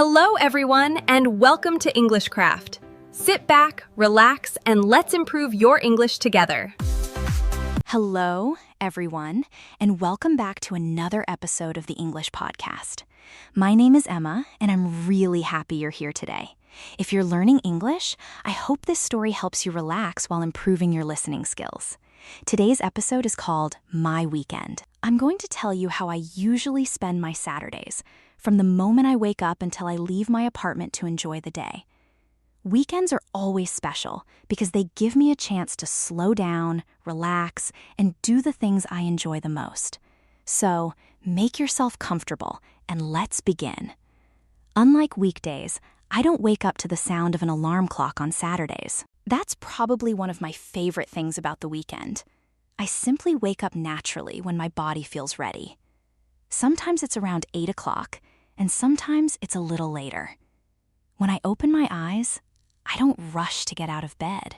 Hello, everyone, and welcome to EnglishCraft. Sit back, relax, and let's improve your English together. Hello, everyone, and welcome back to another episode of the English Podcast. My name is Emma, and I'm really happy you're here today. If you're learning English, I hope this story helps you relax while improving your listening skills. Today's episode is called My Weekend. I'm going to tell you how I usually spend my Saturdays, from the moment I wake up until I leave my apartment to enjoy the day. Weekends are always special because they give me a chance to slow down, relax, and do the things I enjoy the most. So, make yourself comfortable and let's begin. Unlike weekdays, I don't wake up to the sound of an alarm clock on Saturdays. That's probably one of my favorite things about the weekend. I simply wake up naturally when my body feels ready. Sometimes it's around 8 o'clock, and sometimes it's a little later. When I open my eyes, I don't rush to get out of bed.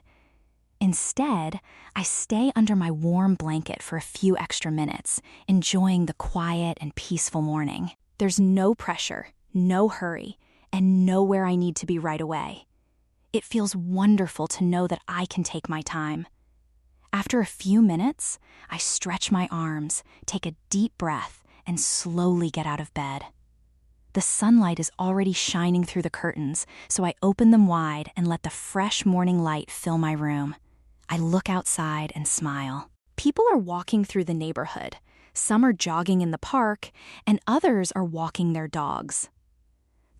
Instead, I stay under my warm blanket for a few extra minutes, enjoying the quiet and peaceful morning. There's no pressure, no hurry, and nowhere I need to be right away. It feels wonderful to know that I can take my time. After a few minutes, I stretch my arms, take a deep breath, and slowly get out of bed. The sunlight is already shining through the curtains, so I open them wide and let the fresh morning light fill my room. I look outside and smile. People are walking through the neighborhood. Some are jogging in the park, and others are walking their dogs.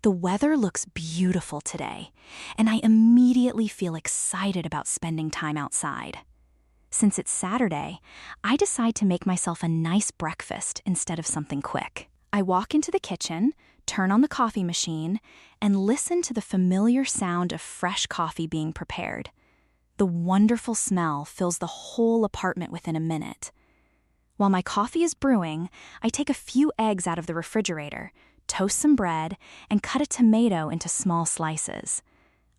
The weather looks beautiful today, and I immediately feel excited about spending time outside. Since it's Saturday, I decide to make myself a nice breakfast instead of something quick. I walk into the kitchen, turn on the coffee machine, and listen to the familiar sound of fresh coffee being prepared. The wonderful smell fills the whole apartment within a minute. While my coffee is brewing, I take a few eggs out of the refrigerator, toast some bread, and cut a tomato into small slices.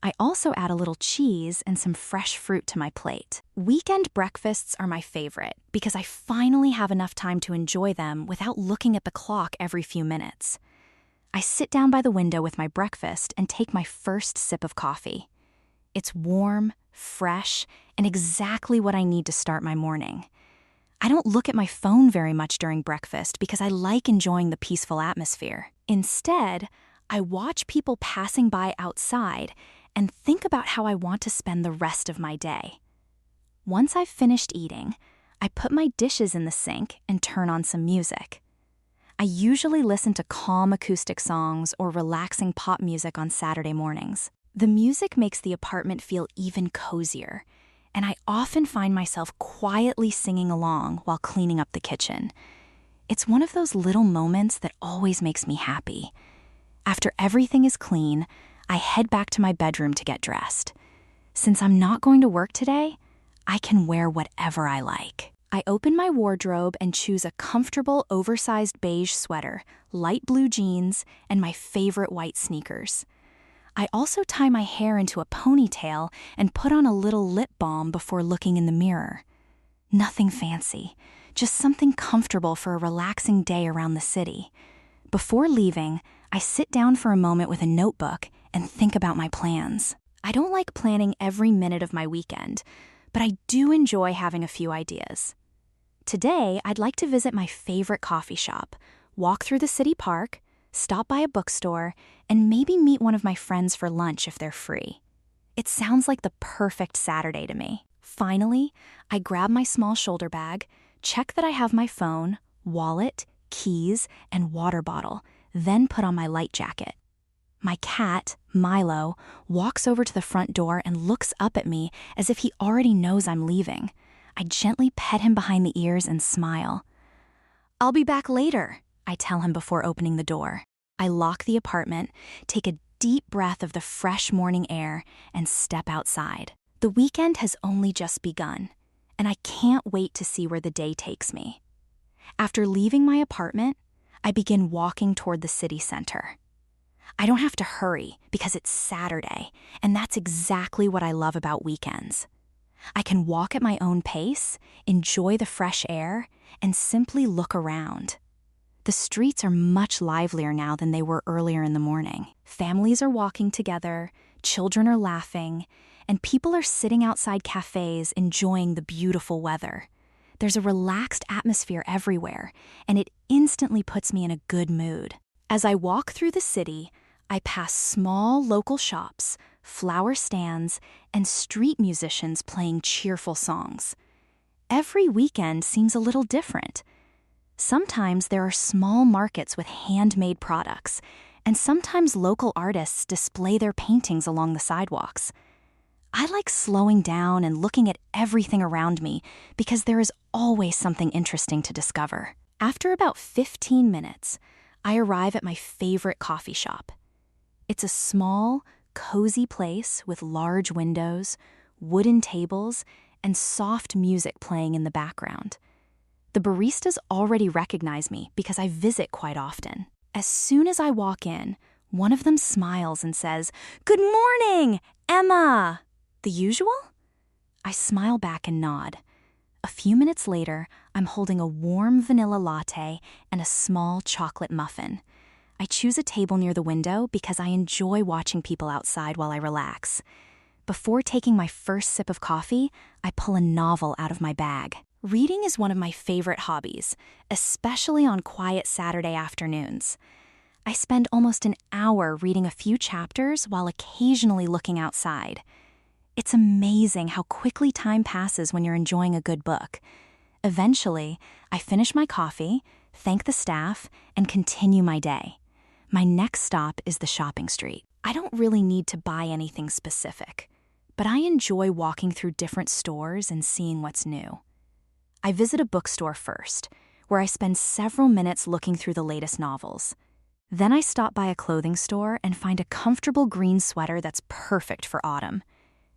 I also add a little cheese and some fresh fruit to my plate. Weekend breakfasts are my favorite because I finally have enough time to enjoy them without looking at the clock every few minutes. I sit down by the window with my breakfast and take my first sip of coffee. It's warm, fresh, and exactly what I need to start my morning. I don't look at my phone very much during breakfast because I like enjoying the peaceful atmosphere. Instead, I watch people passing by outside and think about how I want to spend the rest of my day. Once I've finished eating, I put my dishes in the sink and turn on some music. I usually listen to calm acoustic songs or relaxing pop music on Saturday mornings. The music makes the apartment feel even cozier, and I often find myself quietly singing along while cleaning up the kitchen. It's one of those little moments that always makes me happy. After everything is clean, I head back to my bedroom to get dressed. Since I'm not going to work today, I can wear whatever I like. I open my wardrobe and choose a comfortable, oversized beige sweater, light blue jeans, and my favorite white sneakers. I also tie my hair into a ponytail and put on a little lip balm before looking in the mirror. Nothing fancy, just something comfortable for a relaxing day around the city. Before leaving, I sit down for a moment with a notebook and think about my plans. I don't like planning every minute of my weekend, but I do enjoy having a few ideas. Today, I'd like to visit my favorite coffee shop, walk through the city park, stop by a bookstore, and maybe meet one of my friends for lunch if they're free. It sounds like the perfect Saturday to me. Finally, I grab my small shoulder bag, check that I have my phone, wallet, keys, and water bottle, then put on my light jacket. My cat, Milo, walks over to the front door and looks up at me as if he already knows I'm leaving. I gently pet him behind the ears and smile. "I'll be back later," I tell him before opening the door. I lock the apartment, take a deep breath of the fresh morning air, and step outside. The weekend has only just begun, and I can't wait to see where the day takes me. After leaving my apartment, I begin walking toward the city center. I don't have to hurry because it's Saturday, and that's exactly what I love about weekends. I can walk at my own pace, enjoy the fresh air, and simply look around. The streets are much livelier now than they were earlier in the morning. Families are walking together, children are laughing, and people are sitting outside cafes enjoying the beautiful weather. There's a relaxed atmosphere everywhere, and it instantly puts me in a good mood. As I walk through the city, I pass small local shops, flower stands, and street musicians playing cheerful songs. Every weekend seems a little different. Sometimes there are small markets with handmade products, and sometimes local artists display their paintings along the sidewalks. I like slowing down and looking at everything around me because there is always something interesting to discover. After about 15 minutes, I arrive at my favorite coffee shop. It's a small, cozy place with large windows, wooden tables, and soft music playing in the background. The baristas already recognize me because I visit quite often. As soon as I walk in, one of them smiles and says, "Good morning, Emma!" The usual? I smile back and nod. A few minutes later, I'm holding a warm vanilla latte and a small chocolate muffin. I choose a table near the window because I enjoy watching people outside while I relax. Before taking my first sip of coffee, I pull a novel out of my bag. Reading is one of my favorite hobbies, especially on quiet Saturday afternoons. I spend almost an hour reading a few chapters while occasionally looking outside. It's amazing how quickly time passes when you're enjoying a good book. Eventually, I finish my coffee, thank the staff, and continue my day. My next stop is the shopping street. I don't really need to buy anything specific, but I enjoy walking through different stores and seeing what's new. I visit a bookstore first, where I spend several minutes looking through the latest novels. Then I stop by a clothing store and find a comfortable green sweater that's perfect for autumn.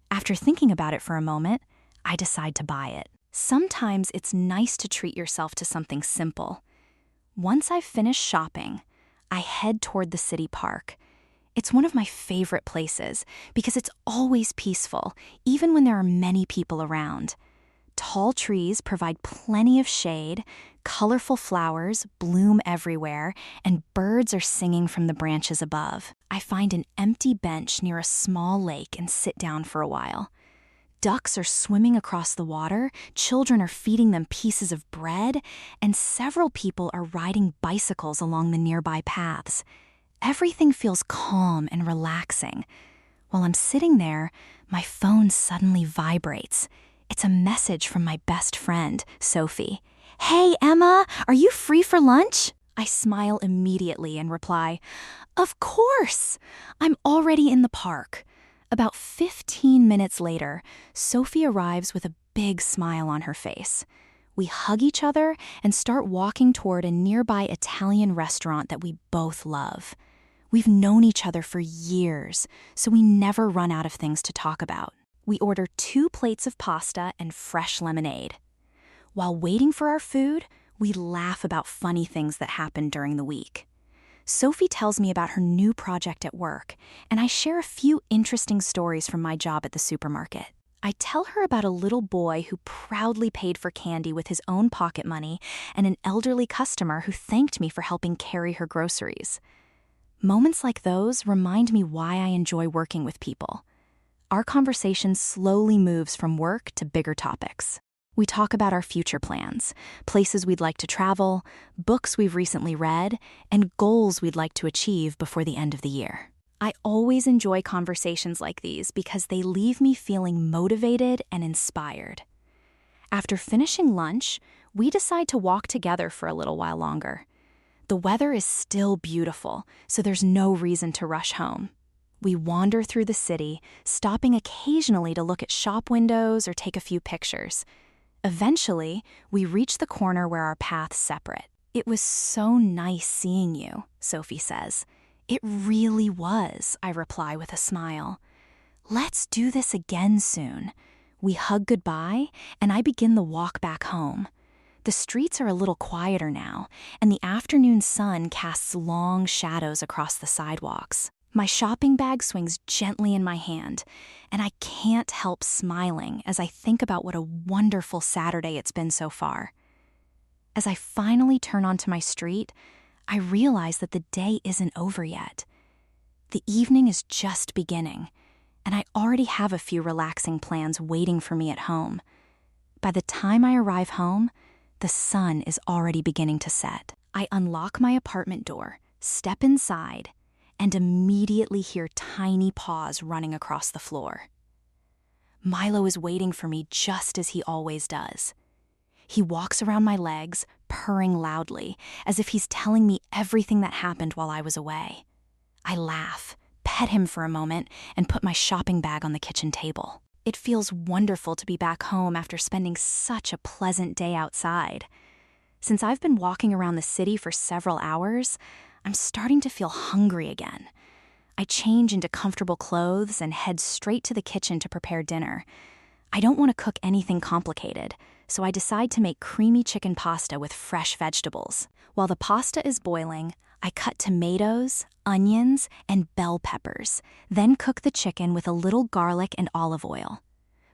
After thinking about it for a moment, I decide to buy it. Sometimes it's nice to treat yourself to something simple. Once I've finished shopping, I head toward the city park. It's one of my favorite places because it's always peaceful, even when there are many people around. Tall trees provide plenty of shade, colorful flowers bloom everywhere, and birds are singing from the branches above. I find an empty bench near a small lake and sit down for a while. Ducks are swimming across the water, children are feeding them pieces of bread, and several people are riding bicycles along the nearby paths. Everything feels calm and relaxing. While I'm sitting there, my phone suddenly vibrates. It's a message from my best friend, Sophie. "Hey, Emma, are you free for lunch?" I smile immediately and reply, "Of course! I'm already in the park." About 15 minutes later, Sophie arrives with a big smile on her face. We hug each other and start walking toward a nearby Italian restaurant that we both love. We've known each other for years, so we never run out of things to talk about. We order 2 plates of pasta and fresh lemonade. While waiting for our food, we laugh about funny things that happened during the week. Sophie tells me about her new project at work, and I share a few interesting stories from my job at the supermarket. I tell her about a little boy who proudly paid for candy with his own pocket money and an elderly customer who thanked me for helping carry her groceries. Moments like those remind me why I enjoy working with people. Our conversation slowly moves from work to bigger topics. We talk about our future plans, places we'd like to travel, books we've recently read, and goals we'd like to achieve before the end of the year. I always enjoy conversations like these because they leave me feeling motivated and inspired. After finishing lunch, we decide to walk together for a little while longer. The weather is still beautiful, so there's no reason to rush home. We wander through the city, stopping occasionally to look at shop windows or take a few pictures. Eventually, we reach the corner where our paths separate. "It was so nice seeing you," Sophie says. "It really was," I reply with a smile. "Let's do this again soon." We hug goodbye, and I begin the walk back home. The streets are a little quieter now, and the afternoon sun casts long shadows across the sidewalks. My shopping bag swings gently in my hand, and I can't help smiling as I think about what a wonderful Saturday it's been so far. As I finally turn onto my street, I realize that the day isn't over yet. The evening is just beginning, and I already have a few relaxing plans waiting for me at home. By the time I arrive home, the sun is already beginning to set. I unlock my apartment door, step inside, and immediately hear tiny paws running across the floor. Milo is waiting for me just as he always does. He walks around my legs, purring loudly, as if he's telling me everything that happened while I was away. I laugh, pet him for a moment, and put my shopping bag on the kitchen table. It feels wonderful to be back home after spending such a pleasant day outside. Since I've been walking around the city for several hours, I'm starting to feel hungry again. I change into comfortable clothes and head straight to the kitchen to prepare dinner. I don't want to cook anything complicated, so I decide to make creamy chicken pasta with fresh vegetables. While the pasta is boiling, I cut tomatoes, onions, and bell peppers, then cook the chicken with a little garlic and olive oil.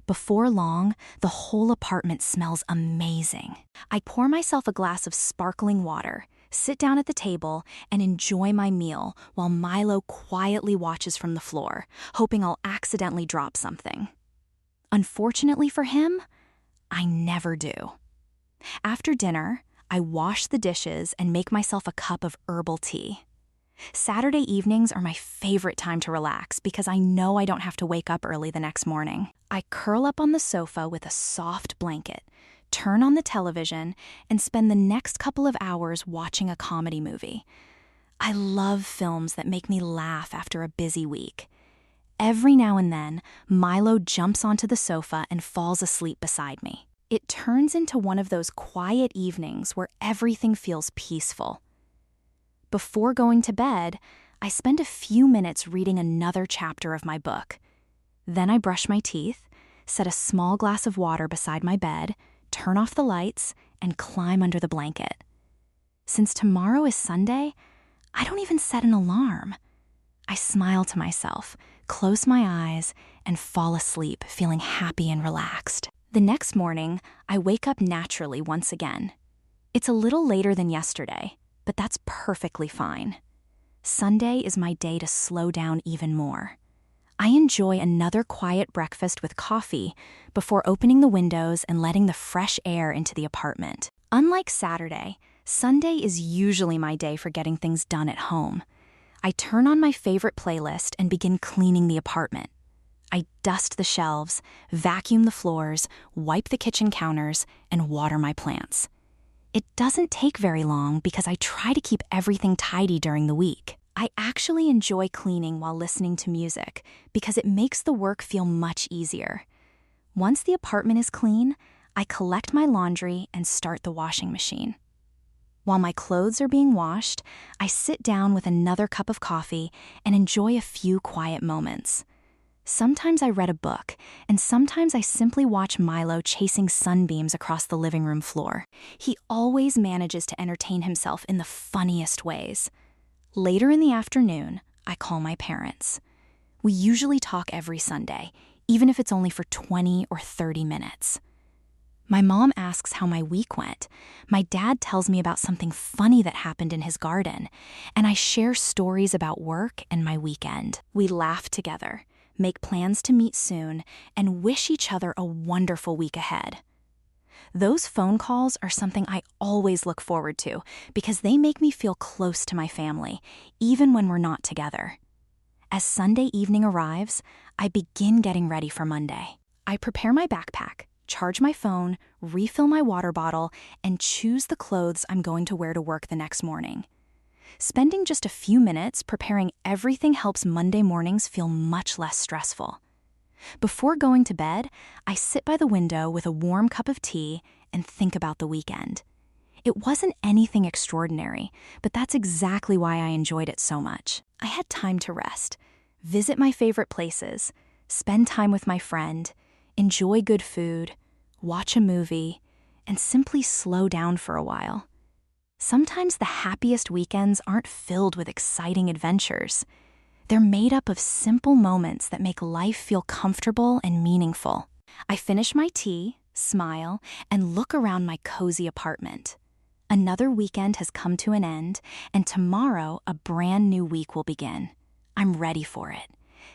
Before long, the whole apartment smells amazing. I pour myself a glass of sparkling water, sit down at the table, and enjoy my meal while Milo quietly watches from the floor, hoping I'll accidentally drop something. Unfortunately for him, I never do. After dinner, I wash the dishes and make myself a cup of herbal tea. Saturday evenings are my favorite time to relax because I know I don't have to wake up early the next morning. I curl up on the sofa with a soft blanket, turn on the television, and spend the next couple of hours watching a comedy movie. I love films that make me laugh after a busy week. Every now and then, Milo jumps onto the sofa and falls asleep beside me. It turns into one of those quiet evenings where everything feels peaceful. Before going to bed, I spend a few minutes reading another chapter of my book. Then I brush my teeth, set a small glass of water beside my bed, turn off the lights, and climb under the blanket. Since tomorrow is Sunday, I don't even set an alarm. I smile to myself, close my eyes, and fall asleep, feeling happy and relaxed. The next morning, I wake up naturally once again. It's a little later than yesterday, but that's perfectly fine. Sunday is my day to slow down even more. I enjoy another quiet breakfast with coffee before opening the windows and letting the fresh air into the apartment. Unlike Saturday, Sunday is usually my day for getting things done at home. I turn on my favorite playlist and begin cleaning the apartment. I dust the shelves, vacuum the floors, wipe the kitchen counters, and water my plants. It doesn't take very long because I try to keep everything tidy during the week. I actually enjoy cleaning while listening to music because it makes the work feel much easier. Once the apartment is clean, I collect my laundry and start the washing machine. While my clothes are being washed, I sit down with another cup of coffee and enjoy a few quiet moments. Sometimes I read a book, and sometimes I simply watch Milo chasing sunbeams across the living room floor. He always manages to entertain himself in the funniest ways. Later in the afternoon, I call my parents. We usually talk every Sunday, even if it's only for 20 or 30 minutes. My mom asks how my week went. My dad tells me about something funny that happened in his garden, and I share stories about work and my weekend. We laugh together, make plans to meet soon, and wish each other a wonderful week ahead. Those phone calls are something I always look forward to because they make me feel close to my family, even when we're not together. As Sunday evening arrives, I begin getting ready for Monday. I prepare my backpack, charge my phone, refill my water bottle, and choose the clothes I'm going to wear to work the next morning. Spending just a few minutes preparing everything helps Monday mornings feel much less stressful. Before going to bed, I sit by the window with a warm cup of tea and think about the weekend. It wasn't anything extraordinary, but that's exactly why I enjoyed it so much. I had time to rest, visit my favorite places, spend time with my friend, enjoy good food, watch a movie, and simply slow down for a while. Sometimes the happiest weekends aren't filled with exciting adventures. They're made up of simple moments that make life feel comfortable and meaningful. I finish my tea, smile, and look around my cozy apartment. Another weekend has come to an end, and tomorrow a brand new week will begin. I'm ready for it.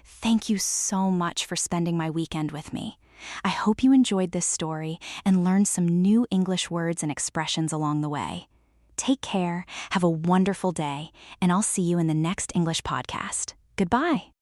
Thank you so much for spending my weekend with me. I hope you enjoyed this story and learned some new English words and expressions along the way. Take care, have a wonderful day, and I'll see you in the next English podcast. Goodbye.